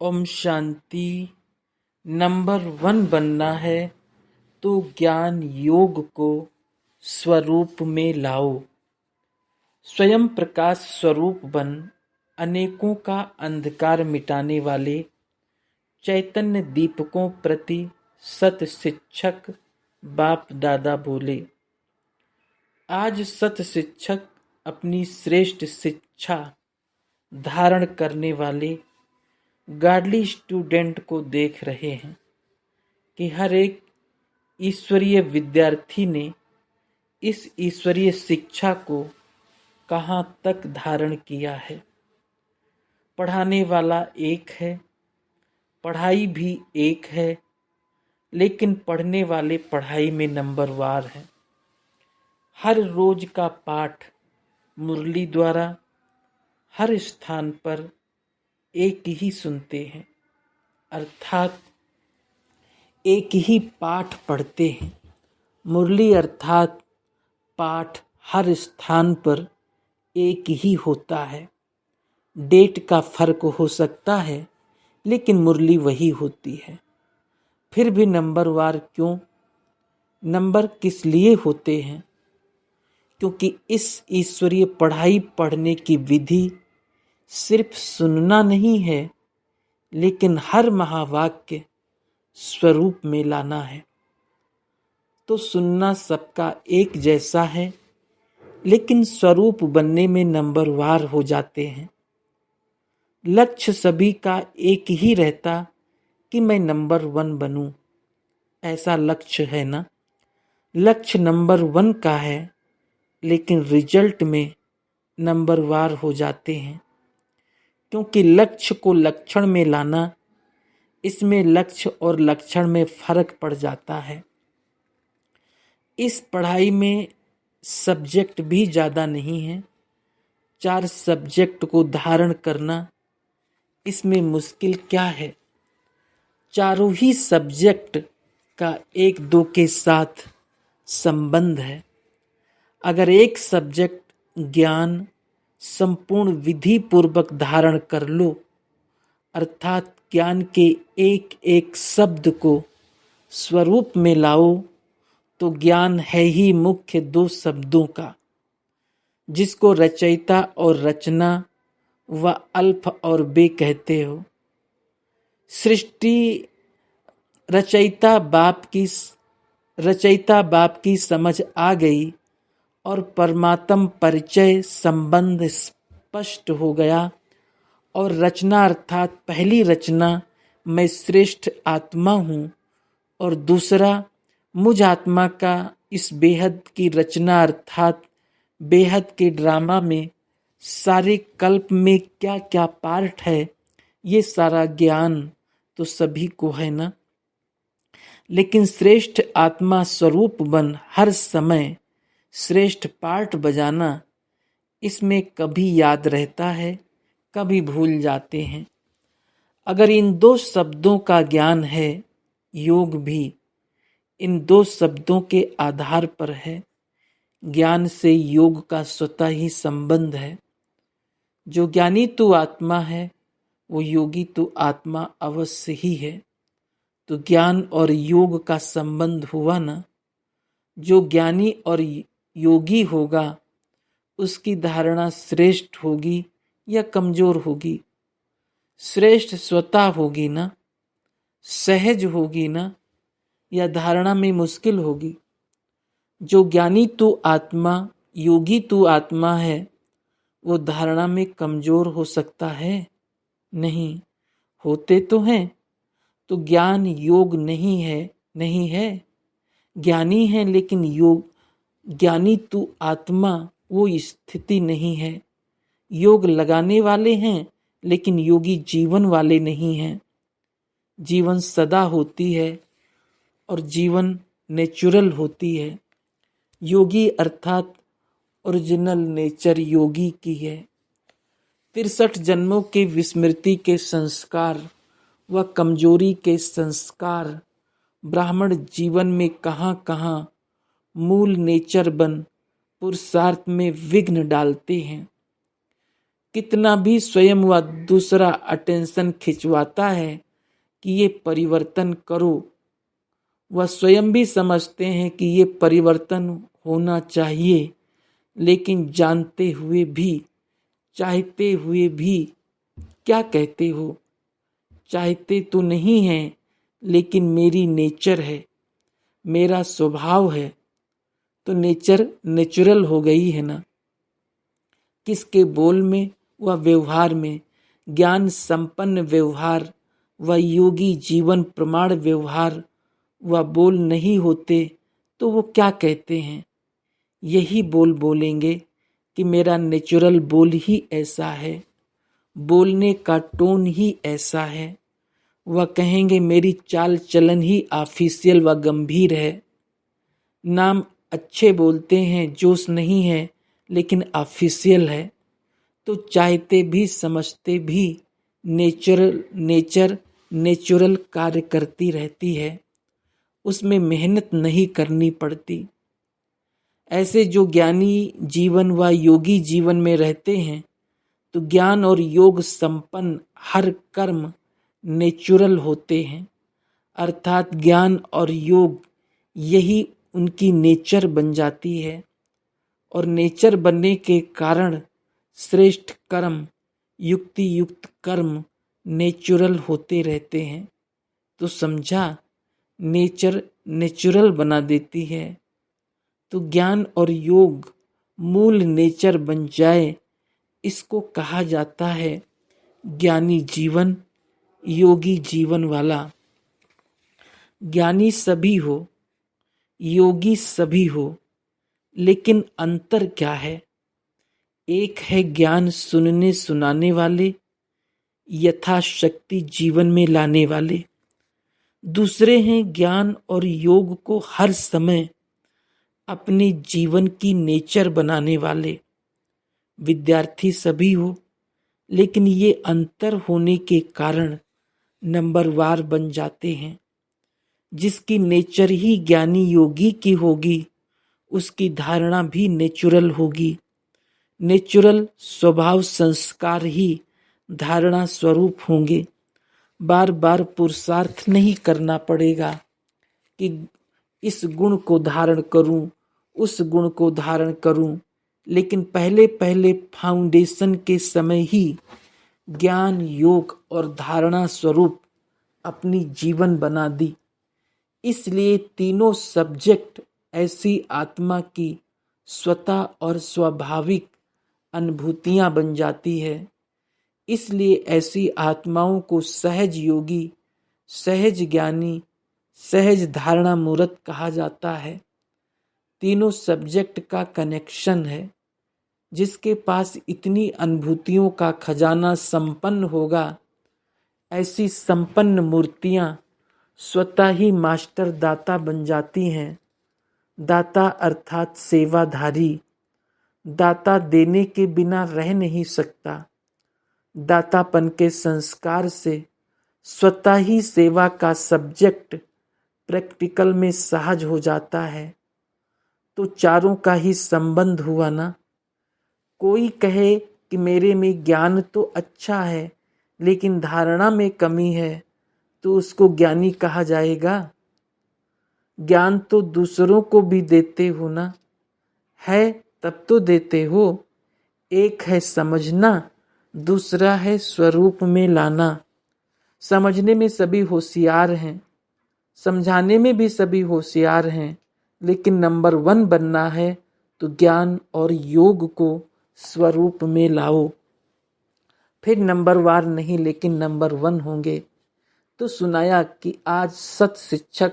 Om Shanti. Number 1 बनना है तो ज्ञान योग को स्वरूप में लाओ। स्वयं प्रकाश स्वरूप बन अनेकों का अंधकार मिटाने वाले चैतन्य दीपकों प्रति सत शिक्षक बाप दादा बोले। आज सत शिक्षक अपनी श्रेष्ठ शिक्षा धारण करने वाले गार्डली स्टूडेंट को देख रहे हैं कि हर एक ईश्वरीय विद्यार्थी ने इस ईश्वरीय शिक्षा को कहाँ तक धारण किया है। पढ़ाने वाला एक है, पढ़ाई भी एक है, लेकिन पढ़ने वाले पढ़ाई में नंबरवार हैं। हर रोज का पाठ मुरली द्वारा हर स्थान पर एक ही सुनते हैं, अर्थात एक ही पाठ पढ़ते हैं। मुरली अर्थात पाठ हर स्थान पर एक ही होता है। डेट का फर्क हो सकता है, लेकिन मुरली वही होती है। फिर भी नंबरवार क्यों? नंबर किस लिए होते हैं? क्योंकि इस ईश्वरीय पढ़ाई पढ़ने की विधि सिर्फ सुनना नहीं है, लेकिन हर महावाक्य स्वरूप में लाना है। तो सुनना सबका एक जैसा है, लेकिन स्वरूप बनने में नंबरवार हो जाते हैं। लक्ष्य सभी का एक ही रहता कि मैं नंबर 1 बनूं। ऐसा लक्ष्य है ना? लक्ष्य नंबर 1 का है, लेकिन रिजल्ट में नंबरवार हो जाते हैं। क्योंकि लक्ष्य को लक्षण में लाना, इसमें लक्ष्य और लक्षण में फर्क पड़ जाता है। इस पढ़ाई में सब्जेक्ट भी ज़्यादा नहीं है। 4 सब्जेक्ट को धारण करना, इसमें मुश्किल क्या है? चारों ही सब्जेक्ट का एक दो के साथ संबंध है। अगर एक सब्जेक्ट ज्ञान संपूर्ण विधि पूर्वक धारण कर लो, अर्थात ज्ञान के एक एक शब्द को स्वरूप में लाओ, तो ज्ञान है ही मुख्य 2 शब्दों का, जिसको रचयिता और रचना व अल्फ और बे कहते हो। सृष्टि रचयिता बाप की समझ आ गई और परमात्म परिचय संबंध स्पष्ट हो गया। और रचना अर्थात पहली रचना मैं श्रेष्ठ आत्मा हूँ, और दूसरा मुझ आत्मा का इस बेहद की रचना अर्थात बेहद के ड्रामा में सारे कल्प में क्या क्या पार्ट है, ये सारा ज्ञान तो सभी को है ना। लेकिन श्रेष्ठ आत्मा स्वरूप बन हर समय श्रेष्ठ पार्ट बजाना, इसमें कभी याद रहता है, कभी भूल जाते हैं। अगर इन 2 शब्दों का ज्ञान है, योग भी इन 2 शब्दों के आधार पर है। ज्ञान से योग का स्वतः ही संबंध है। जो ज्ञानी तू आत्मा है, वो योगी तू आत्मा अवश्य ही है। तो ज्ञान और योग का संबंध हुआ ना। जो ज्ञानी और योगी होगा, उसकी धारणा श्रेष्ठ होगी या कमजोर होगी? श्रेष्ठ स्वतः होगी ना, सहज होगी ना, या धारणा में मुश्किल होगी? जो ज्ञानी तू आत्मा, योगी तू आत्मा है, वो धारणा में कमजोर हो सकता है? नहीं, होते तो हैं। तो ज्ञान योग नहीं है, नहीं है। ज्ञानी है, लेकिन योग ज्ञानी तू आत्मा वो स्थिति नहीं है। योग लगाने वाले हैं, लेकिन योगी जीवन वाले नहीं हैं। जीवन सदा होती है और जीवन नेचुरल होती है। योगी अर्थात ओरिजिनल नेचर योगी की है। 63 जन्मों के विस्मृति के संस्कार व कमजोरी के संस्कार ब्राह्मण जीवन में कहाँ कहाँ मूल नेचर बन पुरुषार्थ में विघ्न डालते हैं। कितना भी स्वयं व दूसरा अटेंशन खिंचवाता है कि ये परिवर्तन करो, वह स्वयं भी समझते हैं कि ये परिवर्तन होना चाहिए, लेकिन जानते हुए भी, चाहते हुए भी क्या कहते हो? चाहते तो नहीं हैं, लेकिन मेरी नेचर है, मेरा स्वभाव है। तो नेचर नेचुरल हो गई है ना। किसके बोल में व व्यवहार में ज्ञान संपन्न व्यवहार व योगी जीवन प्रमाण व्यवहार व बोल नहीं होते तो वो क्या कहते हैं? यही बोल बोलेंगे कि मेरा नेचुरल बोल ही ऐसा है, बोलने का टोन ही ऐसा है। वह कहेंगे मेरी चाल चलन ही ऑफिशियल व गंभीर है। नाम अच्छे बोलते हैं, जोश नहीं है, लेकिन ऑफिशियल है। तो चाहते भी समझते भी नेचुरल कार्य करती रहती है, उसमें मेहनत नहीं करनी पड़ती। ऐसे जो ज्ञानी जीवन व योगी जीवन में रहते हैं तो ज्ञान और योग संपन्न हर कर्म नेचुरल होते हैं, अर्थात ज्ञान और योग यही उनकी नेचर बन जाती है। और नेचर बनने के कारण श्रेष्ठ कर्म, युक्ति युक्त कर्म नेचुरल होते रहते हैं। तो समझा, नेचर नेचुरल बना देती है। तो ज्ञान और योग मूल नेचर बन जाए, इसको कहा जाता है ज्ञानी जीवन, योगी जीवन वाला। ज्ञानी सभी हो, योगी सभी हो, लेकिन अंतर क्या है? एक है ज्ञान सुनने सुनाने वाले, यथाशक्ति जीवन में लाने वाले। दूसरे हैं ज्ञान और योग को हर समय अपने जीवन की नेचर बनाने वाले। विद्यार्थी सभी हो, लेकिन ये अंतर होने के कारण नंबरवार बन जाते हैं। जिसकी नेचर ही ज्ञानी योगी की होगी, उसकी धारणा भी नेचुरल होगी। नेचुरल स्वभाव संस्कार ही धारणा स्वरूप होंगे। बार बार पुरुषार्थ नहीं करना पड़ेगा कि इस गुण को धारण करूं, उस गुण को धारण करूं, लेकिन पहले पहले फाउंडेशन के समय ही ज्ञान योग और धारणा स्वरूप अपनी जीवन बना दी। इसलिए तीनों सब्जेक्ट ऐसी आत्मा की स्वतः और स्वाभाविक अनुभूतियां बन जाती है। इसलिए ऐसी आत्माओं को सहज योगी, सहज ज्ञानी, सहज धारणा मूर्त कहा जाता है। तीनों सब्जेक्ट का कनेक्शन है। जिसके पास इतनी अनुभूतियों का खजाना संपन्न होगा, ऐसी संपन्न मूर्तियां स्वतः ही मास्टर दाता बन जाती हैं। दाता अर्थात सेवाधारी। दाता देने के बिना रह नहीं सकता। दातापन के संस्कार से स्वतः ही सेवा का सब्जेक्ट प्रैक्टिकल में सहज हो जाता है। तो चारों का ही संबंध हुआ ना। कोई कहे कि मेरे में ज्ञान तो अच्छा है, लेकिन धारणा में कमी है, तो उसको ज्ञानी कहा जाएगा? ज्ञान तो दूसरों को भी देते हो ना, है तब तो देते हो। एक है समझना, दूसरा है स्वरूप में लाना। समझने में सभी होशियार हैं, समझाने में भी सभी होशियार हैं, लेकिन नंबर 1 बनना है तो ज्ञान और योग को स्वरूप में लाओ। फिर नंबरवार नहीं, लेकिन नंबर 1 होंगे। तो सुनाया कि आज सत शिक्षक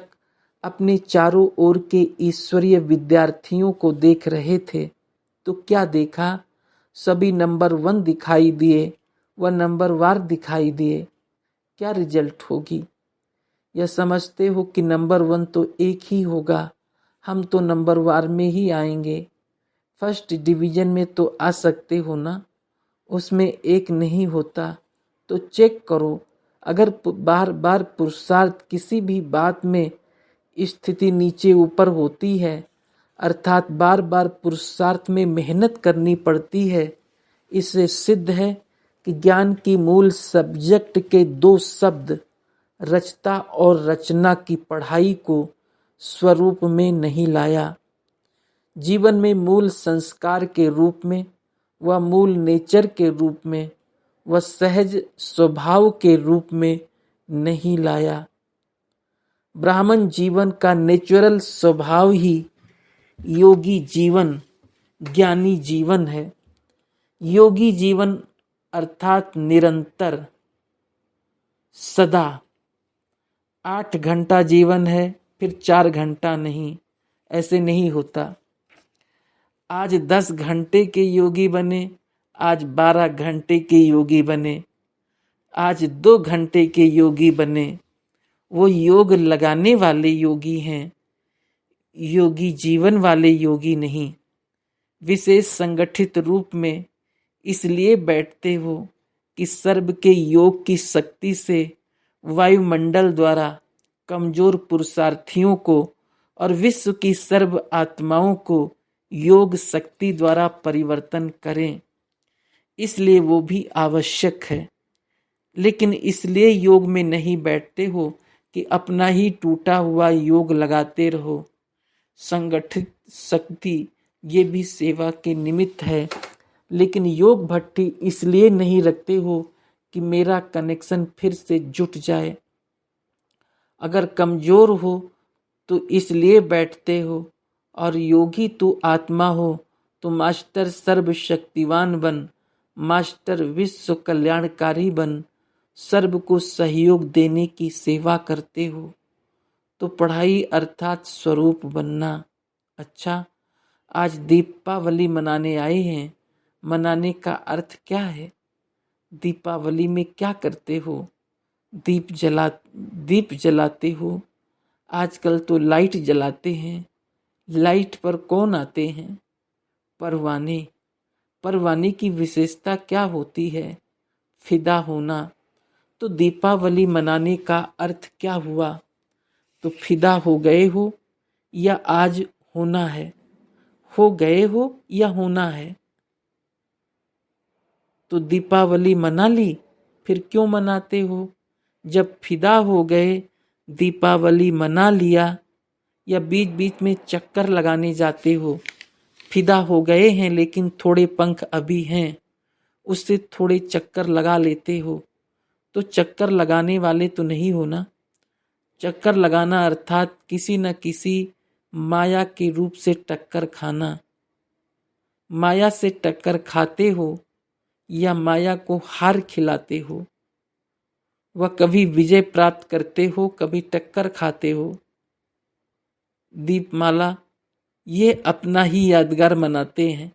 अपने चारों ओर के ईश्वरीय विद्यार्थियों को देख रहे थे, तो क्या देखा? सभी नंबर 1 दिखाई दिए व नंबरवार दिखाई दिए। क्या रिजल्ट होगी? यह समझते हो कि नंबर 1 तो एक ही होगा, हम तो नंबरवार में ही आएंगे। फर्स्ट डिवीजन में तो आ सकते हो ना, उसमें एक नहीं होता। तो चेक करो, अगर बार बार पुरुषार्थ किसी भी बात में स्थिति नीचे ऊपर होती है, अर्थात बार बार पुरुषार्थ में मेहनत करनी पड़ती है, इससे सिद्ध है कि ज्ञान की मूल सब्जेक्ट के दो शब्द रचता और रचना की पढ़ाई को स्वरूप में नहीं लाया। जीवन में मूल संस्कार के रूप में व मूल नेचर के रूप में व सहज स्वभाव के रूप में नहीं लाया। ब्राह्मण जीवन का नेचुरल स्वभाव ही योगी जीवन, ज्ञानी जीवन है। योगी जीवन अर्थात निरंतर, सदा। 8 घंटा जीवन है फिर 4 घंटा नहीं, ऐसे नहीं होता। आज 10 घंटे के योगी बने, आज 12 घंटे के योगी बने, आज 2 घंटे के योगी बने, वो योग लगाने वाले योगी हैं, योगी जीवन वाले योगी नहीं। विशेष संगठित रूप में इसलिए बैठते हो कि सर्व के योग की शक्ति से वायुमंडल द्वारा कमजोर पुरुषार्थियों को और विश्व की सर्व आत्माओं को योग शक्ति द्वारा परिवर्तन करें, इसलिए वो भी आवश्यक है। लेकिन इसलिए योग में नहीं बैठते हो कि अपना ही टूटा हुआ योग लगाते रहो। संगठित शक्ति ये भी सेवा के निमित्त है, लेकिन योग भट्टी इसलिए नहीं रखते हो कि मेरा कनेक्शन फिर से जुट जाए। अगर कमजोर हो तो इसलिए बैठते हो, और योगी तू आत्मा हो तो मास्टर सर्वशक्तिवान बन, मास्टर विश्व कल्याणकारी बन, सर्व को सहयोग देने की सेवा करते हो तो पढ़ाई अर्थात स्वरूप बनना। अच्छा, आज दीपावली मनाने आए हैं, मनाने का अर्थ क्या है? दीपावली में क्या करते हो? दीप जलाते हो। आजकल तो लाइट जलाते हैं। लाइट पर कौन आते हैं? परवाने। परवाने की विशेषता क्या होती है? फिदा होना। तो दीपावली मनाने का अर्थ क्या हुआ? तो फिदा हो गए हो या आज होना है? हो गए हो या होना है? तो दीपावली मना ली, फिर क्यों मनाते हो? जब फिदा हो गए, दीपावली मना लिया, या बीच बीच में चक्कर लगाने जाते हो? फिदा हो गए हैं लेकिन थोड़े पंख अभी हैं, उससे थोड़े चक्कर लगा लेते हो, तो चक्कर लगाने वाले तो नहीं हो ना। चक्कर लगाना अर्थात किसी न किसी माया के रूप से टक्कर खाना। माया से टक्कर खाते हो या माया को हार खिलाते हो? वह कभी विजय प्राप्त करते हो, कभी टक्कर खाते हो। दीपमाला ये अपना ही यादगार मनाते हैं।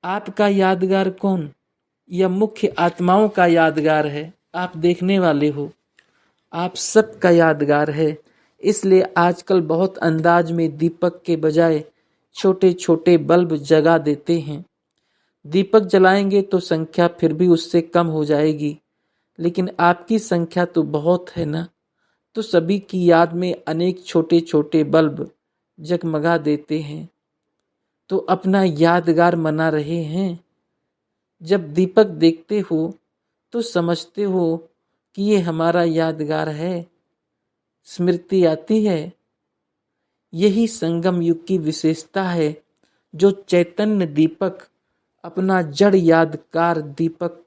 आपका यादगार कौन? यह मुख्य आत्माओं का यादगार है। आप देखने वाले हो, आप सबका यादगार है। इसलिए आजकल बहुत अंदाज में दीपक के बजाय छोटे छोटे बल्ब जगा देते हैं। दीपक जलाएंगे तो संख्या फिर भी उससे कम हो जाएगी, लेकिन आपकी संख्या तो बहुत है ना, तो सभी की याद में अनेक छोटे छोटे बल्ब जगमगा देते हैं, तो अपना यादगार मना रहे हैं। जब दीपक देखते हो तो समझते हो कि ये हमारा यादगार है, स्मृति आती है। यही संगम युग की विशेषता है, जो चैतन्य दीपक अपना जड़ यादगार दीपक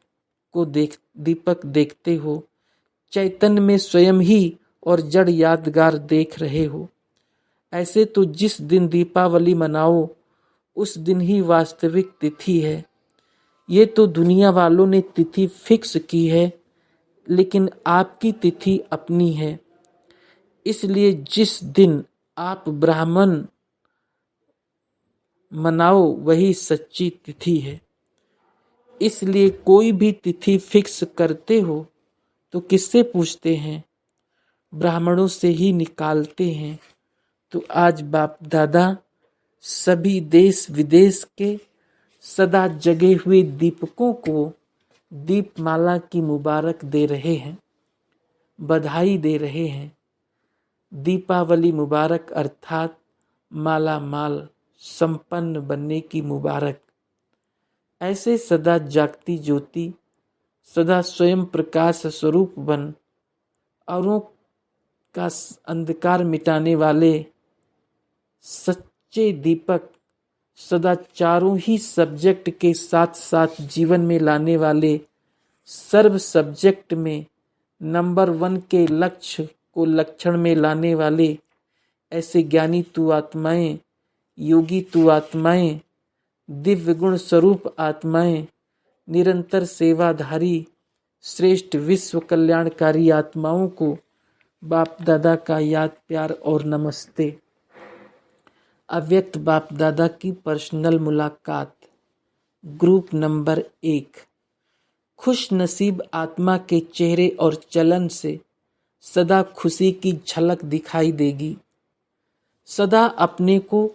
देखते हो, चैतन्य में स्वयं ही और जड़ यादगार देख रहे हो। ऐसे तो जिस दिन दीपावली मनाओ उस दिन ही वास्तविक तिथि है। ये तो दुनिया वालों ने तिथि फिक्स की है, लेकिन आपकी तिथि अपनी है। इसलिए जिस दिन आप ब्राह्मण मनाओ वही सच्ची तिथि है। इसलिए कोई भी तिथि फिक्स करते हो तो किससे पूछते हैं? ब्राह्मणों से ही निकालते हैं। तो आज बाप दादा सभी देश विदेश के सदा जगे हुए दीपकों को दीपमाला की मुबारक दे रहे हैं, बधाई दे रहे हैं। दीपावली मुबारक अर्थात माला माल संपन्न बनने की मुबारक। ऐसे सदा जागती ज्योति, सदा स्वयं प्रकाश स्वरूप बन, औरों का अंधकार मिटाने वाले सच्चे दीपक, सदा चारों ही सब्जेक्ट के साथ साथ जीवन में लाने वाले, सर्व सब्जेक्ट में नंबर 1 के लक्ष्य को लक्षण में लाने वाले ऐसे ज्ञानी तू आत्माएं, योगी तू आत्माएं, दिव्य गुण स्वरूप आत्माएं, निरंतर सेवाधारी श्रेष्ठ विश्व कल्याणकारी आत्माओं को बाप दादा का याद प्यार और नमस्ते। अव्यक्त बाप दादा की पर्सनल मुलाकात। Group number 1। खुश नसीब आत्मा के चेहरे और चलन से सदा खुशी की झलक दिखाई देगी। सदा अपने को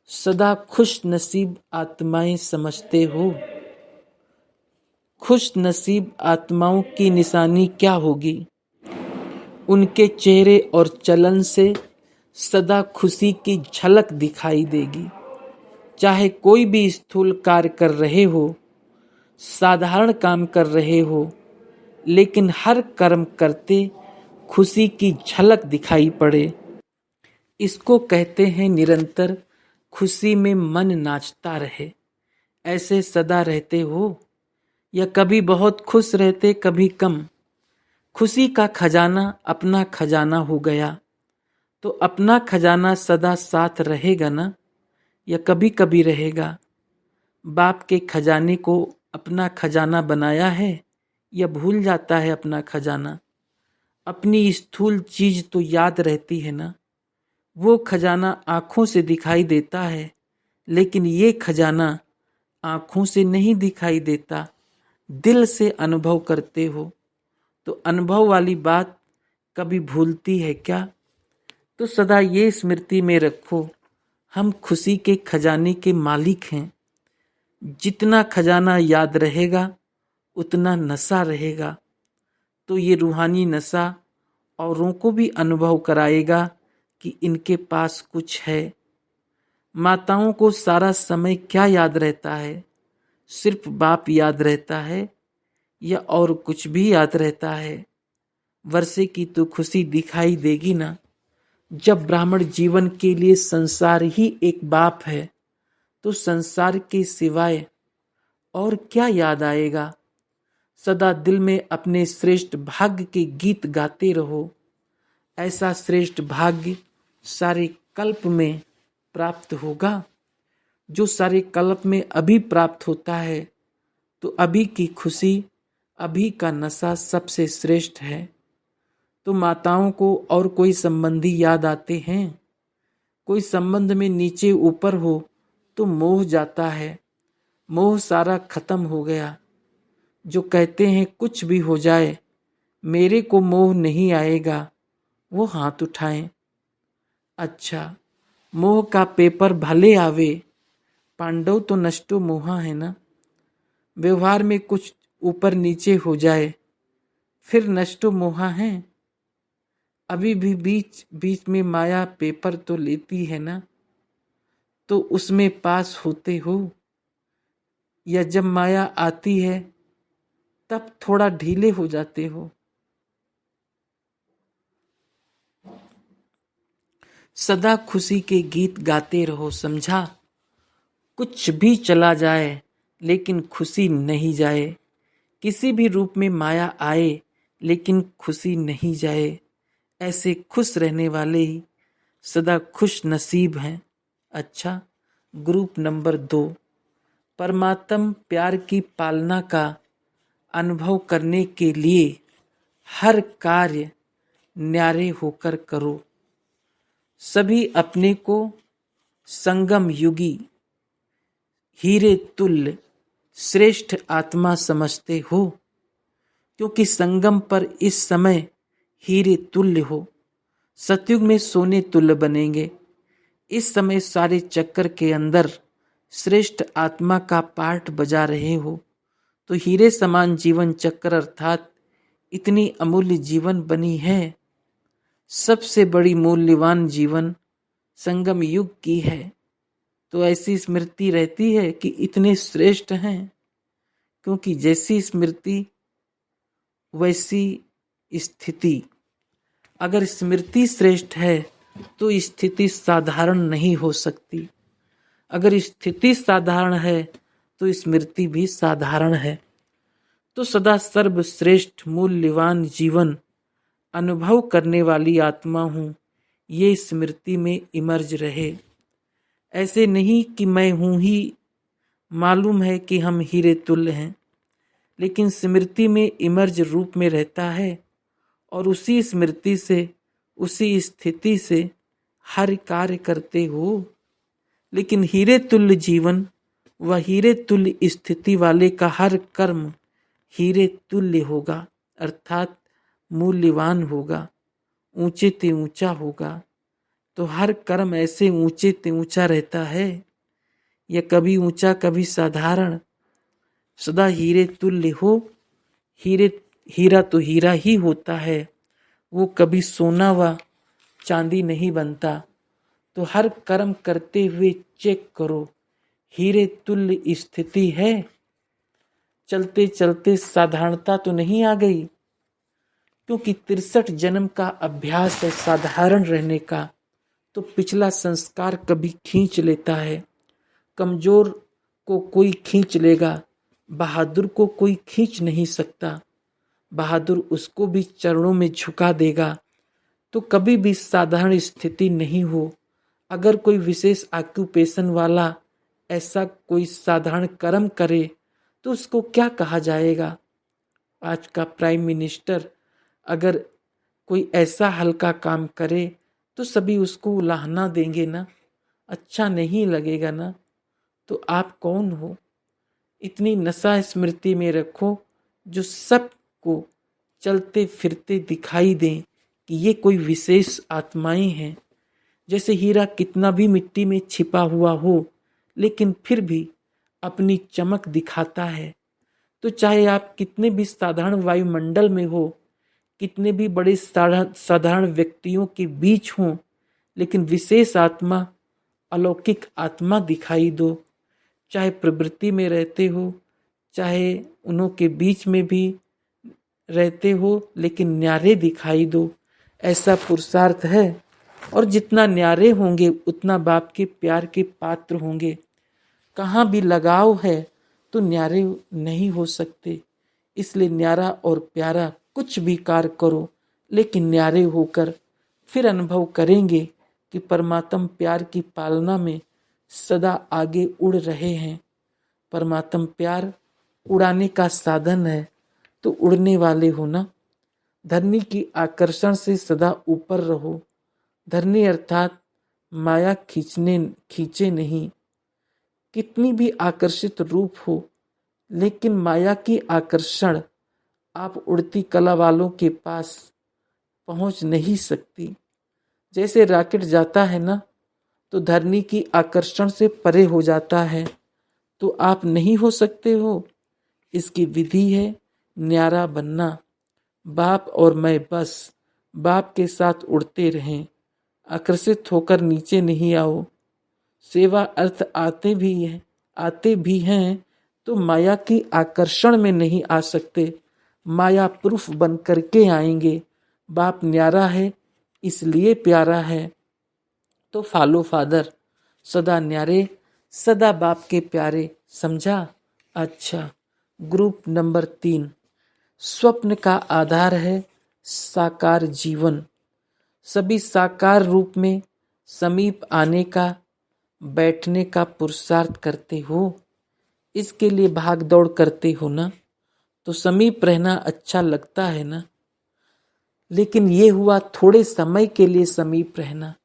सदा खुश नसीब आत्माएं समझते हो। खुश नसीब आत्माओं की निशानी क्या होगी? उनके चेहरे और चलन से सदा खुशी की झलक दिखाई देगी। चाहे कोई भी स्थूल कार्य कर रहे हो, साधारण काम कर रहे हो, लेकिन हर कर्म करते खुशी की झलक दिखाई पड़े। इसको कहते हैं निरंतर खुशी में मन नाचता रहे। ऐसे सदा रहते हो या कभी बहुत खुश रहते, कभी कम? खुशी का खजाना अपना खजाना हो गया तो अपना खजाना सदा साथ रहेगा ना, या कभी कभी रहेगा? बाप के खजाने को अपना खजाना बनाया है या भूल जाता है अपना खजाना? अपनी स्थूल चीज तो याद रहती है ना। वो खजाना आँखों से दिखाई देता है, लेकिन ये खजाना आँखों से नहीं दिखाई देता, दिल से अनुभव करते हो। तो अनुभव वाली बात कभी भूलती है क्या? तो सदा ये स्मृति में रखो, हम खुशी के खजाने के मालिक हैं। जितना खजाना याद रहेगा उतना नशा रहेगा। तो ये रूहानी नशा औरों को भी अनुभव कराएगा कि इनके पास कुछ है। माताओं को सारा समय क्या याद रहता है? सिर्फ बाप याद रहता है या और कुछ भी याद रहता है? वर्षे की तो खुशी दिखाई देगी ना। जब ब्राह्मण जीवन के लिए संसार ही एक बाप है, तो संसार के सिवाय और क्या याद आएगा? सदा दिल में अपने श्रेष्ठ भाग्य के गीत गाते रहो। ऐसा श्रेष्ठ भाग्य सारे कल्प में प्राप्त होगा। जो सारे कल्प में अभी प्राप्त होता है, तो अभी की खुशी, अभी का नशा सबसे श्रेष्ठ है। तो माताओं को और कोई संबंधी याद आते हैं? कोई संबंध में नीचे ऊपर हो तो मोह जाता है। मोह सारा खत्म हो गया। जो कहते हैं कुछ भी हो जाए मेरे को मोह नहीं आएगा, वो हाथ उठाएं। अच्छा, मोह का पेपर भले आवे, पांडव तो नष्टो मोहा है ना। व्यवहार में कुछ ऊपर नीचे हो जाए फिर नष्टो मोहा है। अभी भी बीच बीच में माया पेपर तो लेती है ना, तो उसमें पास होते हो? या जब माया आती है तब थोड़ा ढीले हो जाते हो? सदा खुशी के गीत गाते रहो, समझा? कुछ भी चला जाए लेकिन खुशी नहीं जाए। किसी भी रूप में माया आए लेकिन खुशी नहीं जाए। ऐसे खुश रहने वाले ही सदा खुश नसीब हैं। अच्छा, ग्रुप नंबर 2। परमात्म प्यार की पालना का अनुभव करने के लिए हर कार्य न्यारे होकर करो। सभी अपने को संगम युगी हीरे तुल्य श्रेष्ठ आत्मा समझते हो, क्योंकि संगम पर इस समय हीरे तुल्य हो। सतयुग में सोने तुल्य बनेंगे। इस समय सारे चक्कर के अंदर श्रेष्ठ आत्मा का पाठ बजा रहे हो, तो हीरे समान जीवन चक्र अर्थात इतनी अमूल्य जीवन बनी है। सबसे बड़ी मूल्यवान जीवन संगम युग की है। तो ऐसी स्मृति रहती है कि इतने श्रेष्ठ हैं, क्योंकि जैसी स्मृति वैसी स्थिति। अगर स्मृति श्रेष्ठ है तो स्थिति साधारण नहीं हो सकती, अगर स्थिति साधारण है तो स्मृति भी साधारण है। तो सदा सर्वश्रेष्ठ मूल्यवान जीवन अनुभव करने वाली आत्मा हूँ, ये स्मृति में इमर्ज रहे। ऐसे नहीं कि मैं हूँ ही, मालूम है कि हम हीरे तुल्य हैं, लेकिन स्मृति में इमर्ज रूप में रहता है और उसी स्मृति से, उसी स्थिति से हर कार्य करते हो। लेकिन हीरे तुल्य जीवन व हीरे तुल्य स्थिति वाले का हर कर्म हीरे तुल्य होगा, अर्थात मूल्यवान होगा, ऊंचे ते ऊंचा होगा। तो हर कर्म ऐसे ऊंचे ते ऊंचा रहता है, या कभी ऊंचा कभी साधारण, सदा हीरे तुल्य हो। हीरा तो हीरा ही होता है, वो कभी सोना व चांदी नहीं बनता। तो हर कर्म करते हुए चेक करो, हीरे तुल्य स्थिति है। चलते चलते साधारणता तो नहीं आ गई, क्योंकि 63 जन्म का अभ्यास है साधारण रहने का। तो पिछला संस्कार कभी खींच लेता है। कमजोर को कोई खींच लेगा, बहादुर को कोई खींच नहीं सकता। बहादुर उसको भी चरणों में झुका देगा। तो कभी भी साधारण स्थिति नहीं हो। अगर कोई विशेष ऑक्यूपेशन वाला ऐसा कोई साधारण कर्म करे तो उसको क्या कहा जाएगा? आज का प्राइम मिनिस्टर अगर कोई ऐसा हल्का काम करे तो सभी उसको उलाहना देंगे ना, अच्छा नहीं लगेगा ना। तो आप कौन हो? इतनी नशा स्मृति में रखो जो सबको चलते फिरते दिखाई दें कि ये कोई विशेष आत्माएं हैं। जैसे हीरा कितना भी मिट्टी में छिपा हुआ हो, लेकिन फिर भी अपनी चमक दिखाता है। तो चाहे आप कितने भी साधारण वायुमंडल में हो, कितने भी बड़े साधारण व्यक्तियों के बीच हों, लेकिन विशेष आत्मा, अलौकिक आत्मा दिखाई दो। चाहे प्रवृत्ति में रहते हो, चाहे उन्हों के बीच में भी रहते हो, लेकिन न्यारे दिखाई दो। ऐसा पुरुषार्थ है। और जितना न्यारे होंगे उतना बाप के प्यार के पात्र होंगे। कहाँ भी लगाव है तो न्यारे नहीं हो सकते। इसलिए न्यारा और प्यारा कुछ भी कार्य करो, लेकिन न्यारे होकर फिर अनुभव करेंगे कि परमात्म प्यार की पालना में सदा आगे उड़ रहे हैं। परमात्म प्यार उड़ाने का साधन है, तो उड़ने वाले हो ना। धरनी की आकर्षण से सदा ऊपर रहो। धरनी अर्थात माया खींचे नहीं। कितनी भी आकर्षित रूप हो, लेकिन माया की आकर्षण आप उड़ती कला वालों के पास पहुंच नहीं सकती। जैसे रॉकेट जाता है ना, तो धरनी की आकर्षण से परे हो जाता है, तो आप नहीं हो सकते हो। इसकी विधि है न्यारा बनना। बाप और मैं बस बाप के साथ उड़ते रहें, आकर्षित होकर नीचे नहीं आओ। सेवा अर्थ आते भी हैं तो माया की आकर्षण में नहीं आ सकते, माया प्रूफ बन करके आएंगे। बाप न्यारा है इसलिए प्यारा है। तो फॉलो फादर, सदा न्यारे, सदा बाप के प्यारे। समझा? अच्छा। ग्रुप नंबर 3, स्वप्न का आधार है साकार जीवन। सभी साकार रूप में समीप आने का, बैठने का पुरुषार्थ करते हो। इसके लिए भाग दौड़ करते हो ना, तो समीप रहना अच्छा लगता है ना। लेकिन ये हुआ थोड़े समय के लिए समीप रहना।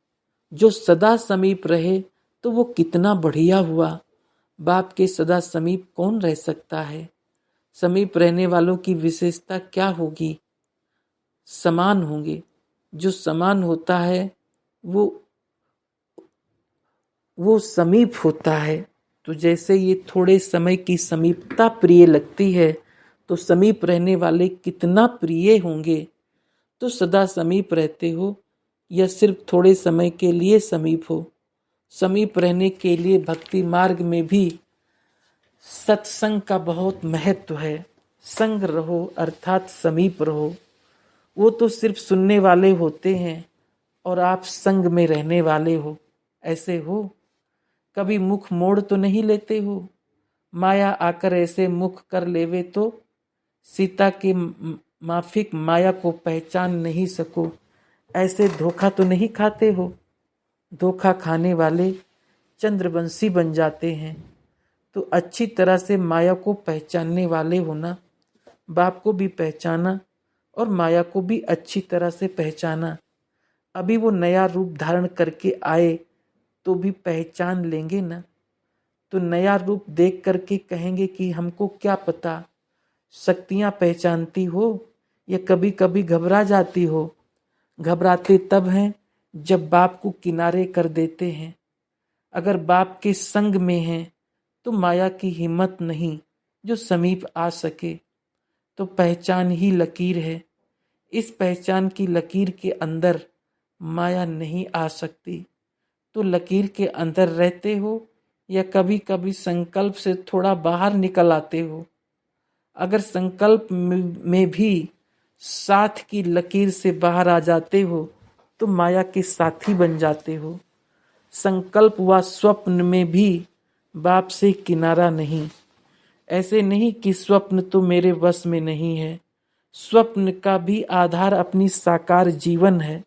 जो सदा समीप रहे तो वो कितना बढ़िया हुआ। बाप के सदा समीप कौन रह सकता है? समीप रहने वालों की विशेषता क्या होगी? समान होंगे। जो समान होता है वो समीप होता है। तो जैसे ये थोड़े समय की समीपता प्रिय लगती है, तो समीप रहने वाले कितना प्रिय होंगे। तो सदा समीप रहते हो या सिर्फ थोड़े समय के लिए समीप हो? समीप रहने के लिए भक्ति मार्ग में भी सत्संग का बहुत महत्व है। संग रहो अर्थात समीप रहो। वो तो सिर्फ सुनने वाले होते हैं और आप संग में रहने वाले हो। ऐसे हो, कभी मुख मोड़ तो नहीं लेते हो। माया आकर ऐसे मुख कर लेवे तो सीता के माफिक माया को पहचान नहीं सको। ऐसे धोखा तो नहीं खाते हो। धोखा खाने वाले चंद्रवंशी बन जाते हैं। तो अच्छी तरह से माया को पहचानने वाले होना। बाप को भी पहचाना और माया को भी अच्छी तरह से पहचाना। अभी वो नया रूप धारण करके आए तो भी पहचान लेंगे ना। तो नया रूप देख करके कहेंगे कि हमको क्या पता। शक्तियाँ पहचानती हो या कभी कभी घबरा जाती हो। घबराते तब हैं जब बाप को किनारे कर देते हैं। अगर बाप के संग में हैं तो माया की हिम्मत नहीं जो समीप आ सके। तो पहचान ही लकीर है। इस पहचान की लकीर के अंदर माया नहीं आ सकती। तो लकीर के अंदर रहते हो या कभी कभी संकल्प से थोड़ा बाहर निकल आते हो। अगर संकल्प में भी साथ की लकीर से बाहर आ जाते हो तो माया के साथी बन जाते हो। संकल्प व स्वप्न में भी बाप से किनारा नहीं। ऐसे नहीं कि स्वप्न तो मेरे वश में नहीं है। स्वप्न का भी आधार अपनी साकार जीवन है।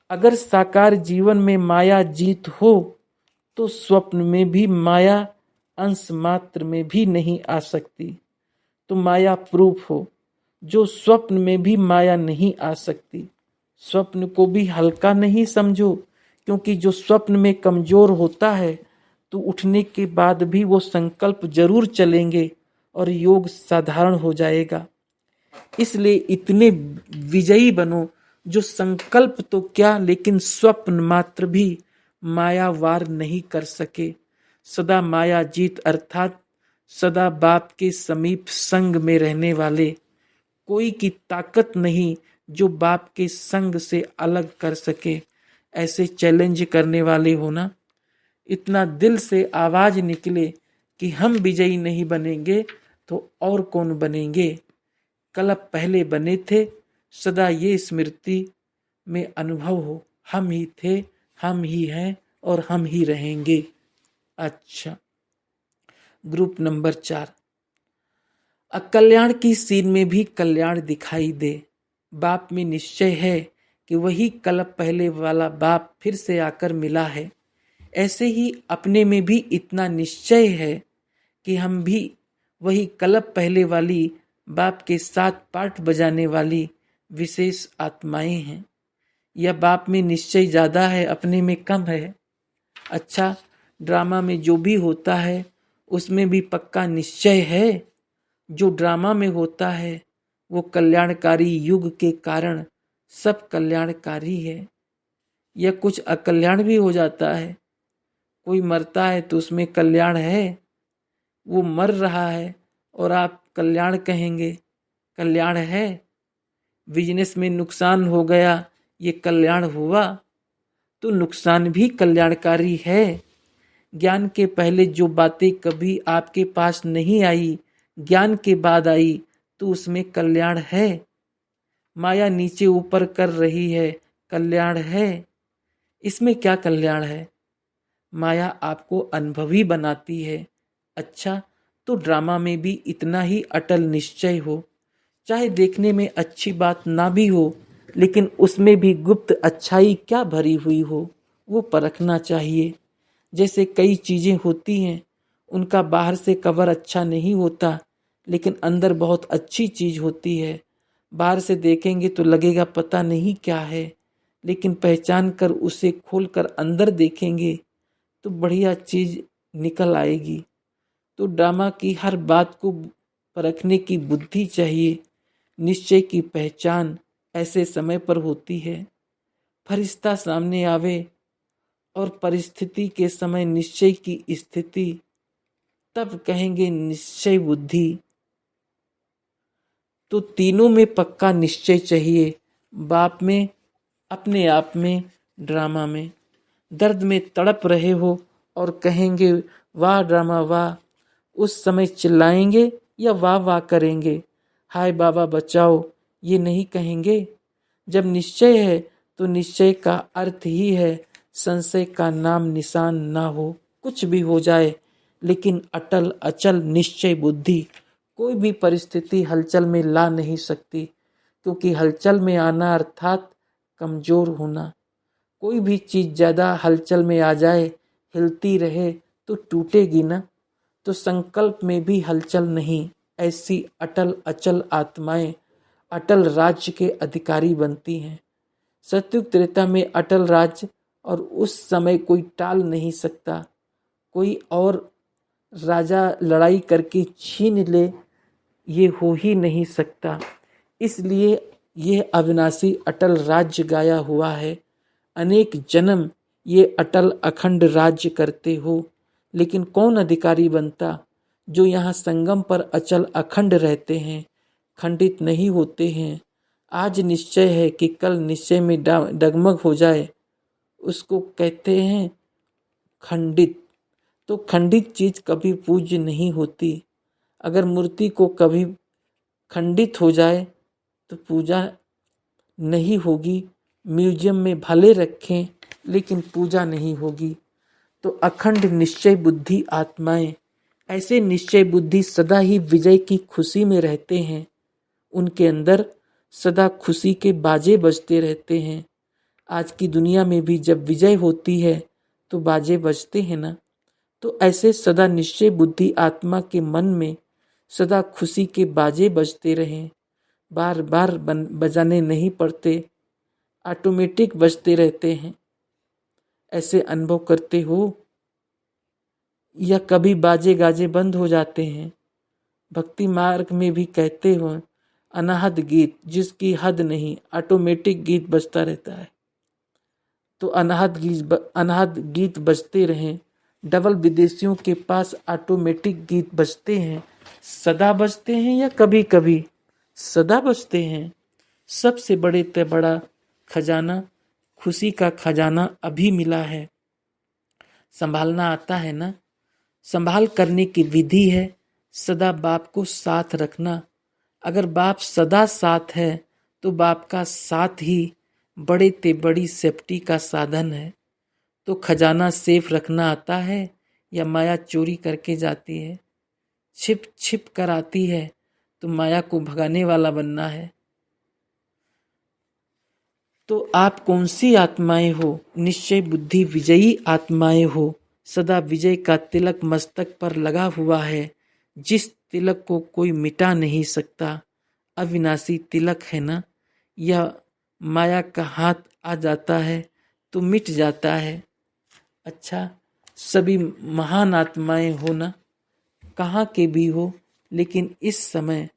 अगर साकार जीवन में माया जीत हो तो स्वप्न में भी माया अंश मात्र में भी नहीं आ सकती। तो माया प्रूफ हो जो स्वप्न में भी माया नहीं आ सकती। स्वप्न को भी हल्का नहीं समझो, क्योंकि जो स्वप्न में कमजोर होता है तो उठने के बाद भी वो संकल्प जरूर चलेंगे और योग साधारण हो जाएगा। इसलिए इतने विजयी बनो जो संकल्प तो क्या लेकिन स्वप्न मात्र भी माया वार नहीं कर सके। सदा माया जीत अर्थात सदा बाप के समीप संग में रहने वाले। कोई की ताकत नहीं जो बाप के संग से अलग कर सके। ऐसे चैलेंज करने वाले होना। इतना दिल से आवाज निकले कि हम विजयी नहीं बनेंगे तो और कौन बनेंगे। कल पहले बने थे, सदा ये स्मृति में अनुभव हो। हम ही थे, हम ही हैं और हम ही रहेंगे। अच्छा, ग्रुप नंबर 4। अकल्याण की सीन में भी कल्याण दिखाई दे। बाप में निश्चय है कि वही कल पहले वाला बाप फिर से आकर मिला है। ऐसे ही अपने में भी इतना निश्चय है कि हम भी वही कलब पहले वाली बाप के साथ पाठ बजाने वाली विशेष आत्माएं हैं। यह बाप में निश्चय ज़्यादा है, अपने में कम है। अच्छा, ड्रामा में जो भी होता है उसमें भी पक्का निश्चय है। जो ड्रामा में होता है वो कल्याणकारी युग के कारण सब कल्याणकारी है। या कुछ अकल्याण भी हो जाता है। कोई मरता है तो उसमें कल्याण है। वो मर रहा है और आप कल्याण कहेंगे, कल्याण है। बिजनेस में नुकसान हो गया, ये कल्याण हुआ। तो नुकसान भी कल्याणकारी है। ज्ञान के पहले जो बातें कभी आपके पास नहीं आई, ज्ञान के बाद आई तो उसमें कल्याण है। माया नीचे ऊपर कर रही है, कल्याण है। इसमें क्या कल्याण है? माया आपको अनुभवी बनाती है। अच्छा, तो ड्रामा में भी इतना ही अटल निश्चय हो। चाहे देखने में अच्छी बात ना भी हो, लेकिन उसमें भी गुप्त अच्छाई क्या भरी हुई हो, वो परखना चाहिए। जैसे कई चीज़ें होती हैं, उनका बाहर से कवर अच्छा नहीं होता, लेकिन अंदर बहुत अच्छी चीज़ होती है। बाहर से देखेंगे तो लगेगा पता नहीं क्या है, लेकिन पहचान कर उसे खोल कर अंदर देखेंगे तो बढ़िया चीज़ निकल आएगी। तो ड्रामा की हर बात को परखने की बुद्धि चाहिए। निश्चय की पहचान ऐसे समय पर होती है। फरिश्ता सामने आवे और परिस्थिति के समय निश्चय की स्थिति, तब कहेंगे निश्चय बुद्धि। तो तीनों में पक्का निश्चय चाहिए, बाप में, अपने आप में, ड्रामा में। दर्द में तड़प रहे हो और कहेंगे वाह ड्रामा वाह, उस समय चिल्लाएंगे या वाह वाह करेंगे, हाय बाबा बचाओ, ये नहीं कहेंगे। जब निश्चय है तो निश्चय का अर्थ ही है संशय का नाम निशान ना हो। कुछ भी हो जाए लेकिन अटल अचल निश्चय बुद्धि कोई भी परिस्थिति हलचल में ला नहीं सकती, क्योंकि हलचल में आना अर्थात कमजोर होना। कोई भी चीज ज्यादा हलचल में आ जाए, हिलती रहे तो टूटेगी ना। तो संकल्प में भी हलचल नहीं, ऐसी अटल अचल आत्माएं अटल राज्य के अधिकारी बनती हैं। सतयुग त्रेता में अटल राज्य, और उस समय कोई टाल नहीं सकता। कोई और राजा लड़ाई करके छीन ले, ये हो ही नहीं सकता। इसलिए ये अविनाशी अटल राज्य गाया हुआ है। अनेक जन्म ये अटल अखंड राज्य करते हो, लेकिन कौन अधिकारी बनता? जो यहाँ संगम पर अचल अखंड रहते हैं, खंडित नहीं होते हैं। आज निश्चय है कि कल निश्चय में डगमग हो जाए, उसको कहते हैं खंडित। तो खंडित चीज कभी पूज्य नहीं होती। अगर मूर्ति को कभी खंडित हो जाए तो पूजा नहीं होगी। म्यूजियम में भले रखें लेकिन पूजा नहीं होगी। तो अखंड निश्चय बुद्धि आत्माएं, ऐसे निश्चय बुद्धि सदा ही विजय की खुशी में रहते हैं। उनके अंदर सदा खुशी के बाजे बजते रहते हैं। आज की दुनिया में भी जब विजय होती है तो बाजे बजते हैं ना। तो ऐसे सदा निश्चय बुद्धि आत्मा के मन में सदा खुशी के बाजे बजते रहें। बार बार बजाने नहीं पड़ते, ऑटोमेटिक बजते रहते हैं। ऐसे अनुभव करते हो या कभी बाजे गाजे बंद हो जाते हैं? भक्ति मार्ग में भी कहते हो अनाहद गीत जिसकी हद नहीं, ऑटोमेटिक गीत बजता रहता है। तो अनाहद गीत बजते रहें। डबल विदेशियों के पास ऑटोमेटिक गीत बजते हैं। सदा बजते हैं या कभी कभी? सदा बजते हैं। सबसे बड़े से बड़ा खजाना, खुशी का खजाना अभी मिला है। संभालना आता है ना? संभाल करने की विधि है सदा बाप को साथ रखना। अगर बाप सदा साथ है तो बाप का साथ ही बड़े ते बड़ी सेफ्टी का साधन है। तो खजाना सेफ रखना आता है या माया चोरी करके जाती है? छिप छिप कर आती है तो माया को भगाने वाला बनना है। तो आप कौन सी आत्माएं हो? निश्चय बुद्धि विजयी आत्माएं हो। सदा विजय का तिलक मस्तक पर लगा हुआ है, जिस तिलक को कोई मिटा नहीं सकता। अविनाशी तिलक है ना। यह माया का हाथ आ जाता है तो मिट जाता है। अच्छा, सभी महान आत्माएं हो ना, कहाँ के भी हो, लेकिन इस समय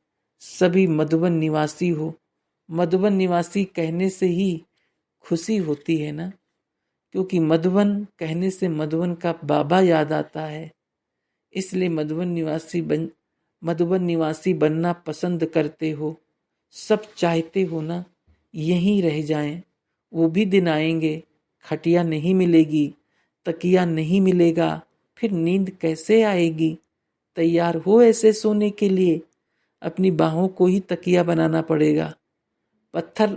सभी मधुबन निवासी हो। मधुबन निवासी कहने से ही खुशी होती है ना, क्योंकि मधुबन कहने से मधुबन का बाबा याद आता है। इसलिए मधुबन निवासी बनना पसंद करते हो। सब चाहते हो ना यहीं रह जाएं। वो भी दिन आएंगे, खटिया नहीं मिलेगी, तकिया नहीं मिलेगा, फिर नींद कैसे आएगी? तैयार हो ऐसे सोने के लिए? अपनी बाहों को ही तकिया बनाना पड़ेगा, पत्थर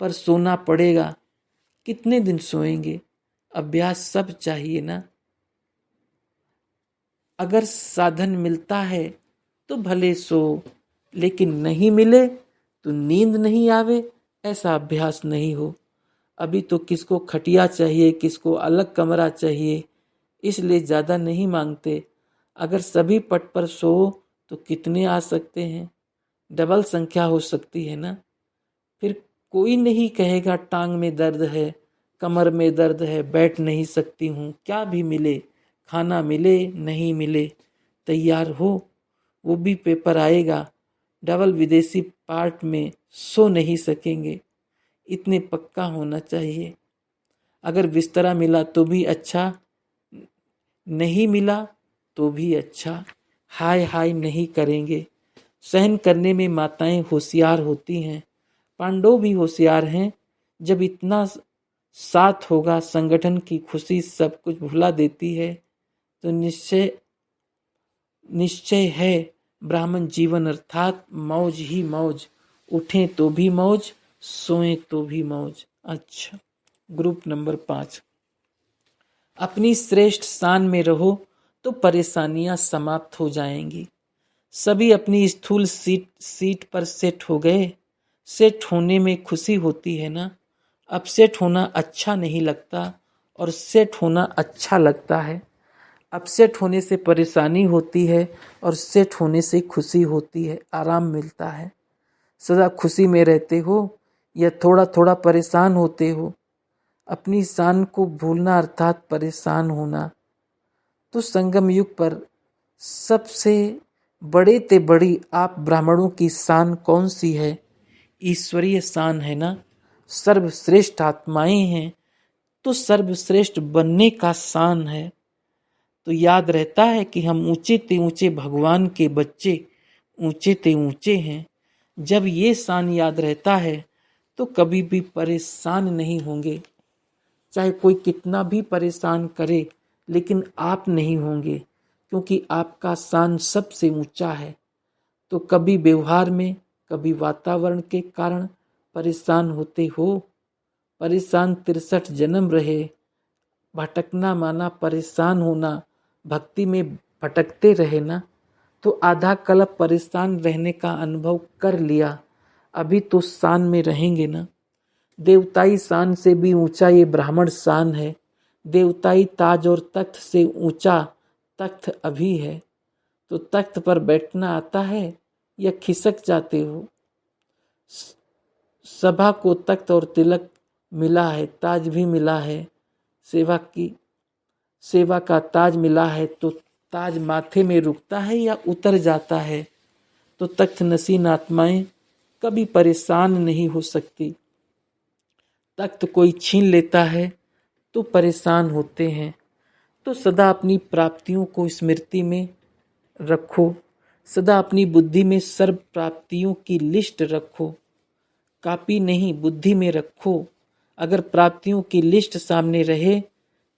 पर सोना पड़ेगा। कितने दिन सोएंगे? अभ्यास सब चाहिए ना। अगर साधन मिलता है तो भले सो, लेकिन नहीं मिले तो नींद नहीं आवे, ऐसा अभ्यास नहीं हो। अभी तो किसको खटिया चाहिए, किसको अलग कमरा चाहिए, इसलिए ज़्यादा नहीं मांगते। अगर सभी पट पर सो तो कितने आ सकते हैं? डबल संख्या हो सकती है ना। फिर कोई नहीं कहेगा टांग में दर्द है, कमर में दर्द है, बैठ नहीं सकती हूँ। क्या भी मिले, खाना मिले नहीं मिले, तैयार हो। वो भी पेपर आएगा। डबल विदेशी पार्ट में सो नहीं सकेंगे, इतने पक्का होना चाहिए। अगर बिस्तरा मिला तो भी अच्छा, नहीं मिला तो भी अच्छा। हाय हाय नहीं करेंगे। सहन करने में माताएं होशियार होती हैं। पांडव भी होशियार हैं। जब इतना साथ होगा, संगठन की खुशी सब कुछ भुला देती है। तो निश्चय है ब्राह्मण जीवन अर्थात मौज ही मौज, उठें तो भी मौज, सोएं तो भी मौज। अच्छा, ग्रुप नंबर 5। अपनी श्रेष्ठ शान में रहो तो परेशानियां समाप्त हो जाएंगी। सभी अपनी स्थूल सीट पर सेट हो गए। सेट होने में खुशी होती है ना। अब सेट होना अच्छा नहीं लगता और सेट होना अच्छा लगता है। अपसेट होने से परेशानी होती है और सेट होने से खुशी होती है, आराम मिलता है। सदा खुशी में रहते हो या थोड़ा थोड़ा परेशान होते हो। अपनी शान को भूलना अर्थात परेशान होना। तो संगम युग पर सबसे बड़े ते बड़ी आप ब्राह्मणों की शान कौन सी है? ईश्वरीय शान है ना। सर्वश्रेष्ठ आत्माएं हैं तो सर्वश्रेष्ठ बनने का शान है। तो याद रहता है कि हम ऊंचे ते ऊंचे भगवान के बच्चे, ऊंचे ते ऊंचे हैं। जब ये शान याद रहता है तो कभी भी परेशान नहीं होंगे। चाहे कोई कितना भी परेशान करे लेकिन आप नहीं होंगे, क्योंकि आपका शान सबसे ऊंचा है। तो कभी व्यवहार में, कभी वातावरण के कारण परेशान होते हो। परेशान 63 जन्म रहे। भटकना माना परेशान होना, भक्ति में भटकते रहे ना। तो आधा कल्प परेशान रहने का अनुभव कर लिया, अभी तो शान में रहेंगे ना। देवताई शान से भी ऊंचा ये ब्राह्मण शान है। देवताई ताज और तख्त से ऊंचा तख्त अभी है। तो तख्त पर बैठना आता है या खिसक जाते हो? सभा को तख्त और तिलक मिला है, ताज भी मिला है। सेवा का ताज मिला है तो ताज माथे में रुकता है या उतर जाता है? तो तख्त नसीन आत्माएं कभी परेशान नहीं हो सकती। तख्त कोई छीन लेता है तो परेशान होते हैं। तो सदा अपनी प्राप्तियों को स्मृति में रखो। सदा अपनी बुद्धि में सर्व प्राप्तियों की लिस्ट रखो। कॉपी नहीं, बुद्धि में रखो। अगर प्राप्तियों की लिस्ट सामने रहे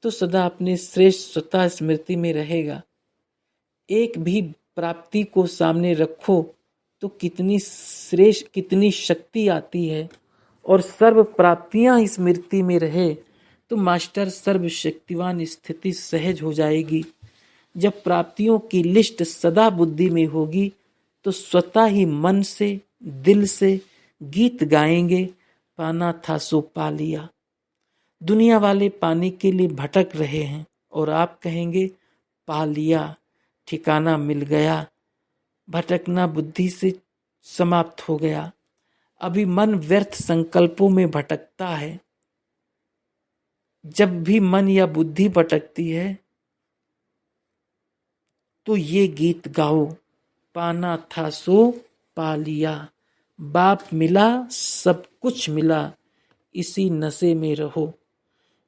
तो सदा अपने श्रेष्ठ स्वतः स्मृति में रहेगा। एक भी प्राप्ति को सामने रखो तो कितनी श्रेष्ठ, कितनी शक्ति आती है। और सर्व प्राप्तियां स्मृति में रहे तो मास्टर सर्वशक्तिवान स्थिति सहज हो जाएगी। जब प्राप्तियों की लिस्ट सदा बुद्धि में होगी तो स्वतः ही मन से, दिल से गीत गाएंगे, पाना था सो पा लिया। दुनिया वाले पाने के लिए भटक रहे हैं और आप कहेंगे पा लिया, ठिकाना मिल गया। भटकना बुद्धि से समाप्त हो गया। अभी मन व्यर्थ संकल्पों में भटकता है। जब भी मन या बुद्धि भटकती है तो ये गीत गाओ, पाना था सो पा लिया। बाप मिला, सब कुछ मिला, इसी नशे में रहो।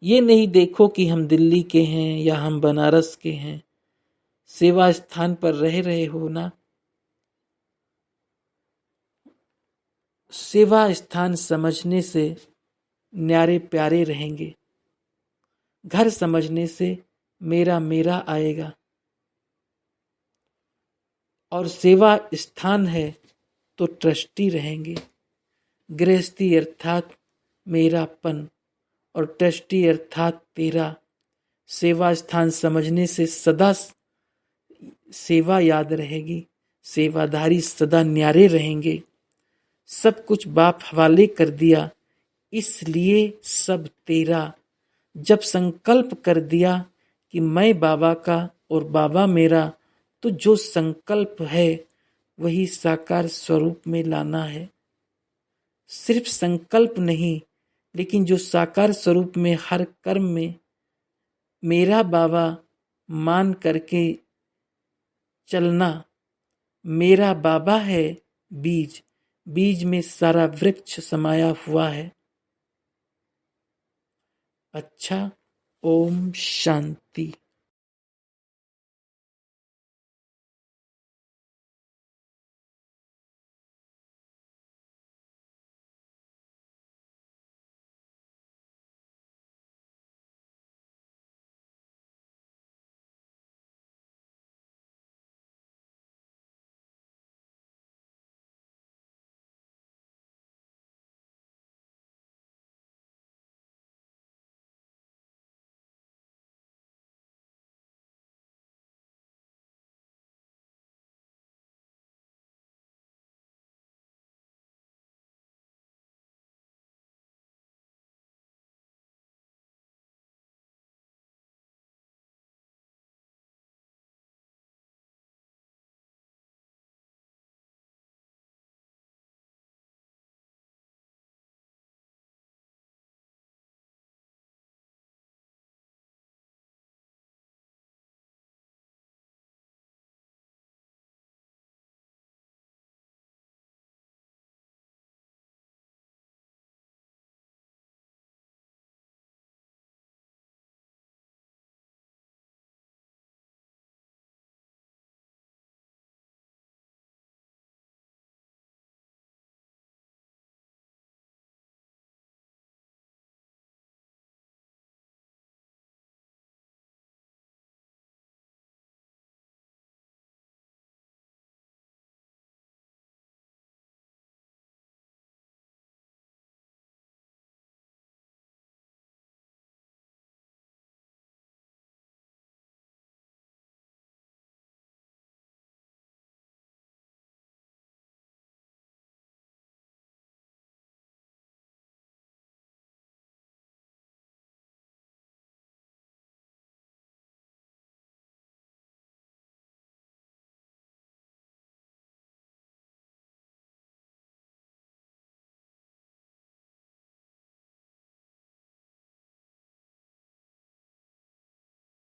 ये नहीं देखो कि हम दिल्ली के हैं या हम बनारस के हैं। सेवा स्थान पर रह रहे हो ना। सेवा स्थान समझने से न्यारे प्यारे रहेंगे। घर समझने से मेरा मेरा आएगा। और सेवा स्थान है तो ट्रस्टी रहेंगे। गृहस्थी अर्थात मेरापन और ट्रस्टी अर्थात तेरा। सेवा स्थान समझने से सदा सेवा याद रहेगी। सेवाधारी सदा न्यारे रहेंगे। सब कुछ बाप हवाले कर दिया, इसलिए सब तेरा। जब संकल्प कर दिया कि मैं बाबा का और बाबा मेरा, तो जो संकल्प है वही साकार स्वरूप में लाना है। सिर्फ संकल्प नहीं, लेकिन जो साकार स्वरूप में हर कर्म में मेरा बाबा मान करके चलना। मेरा बाबा है बीज, बीज में सारा वृक्ष समाया हुआ है। अच्छा, ओम शांति।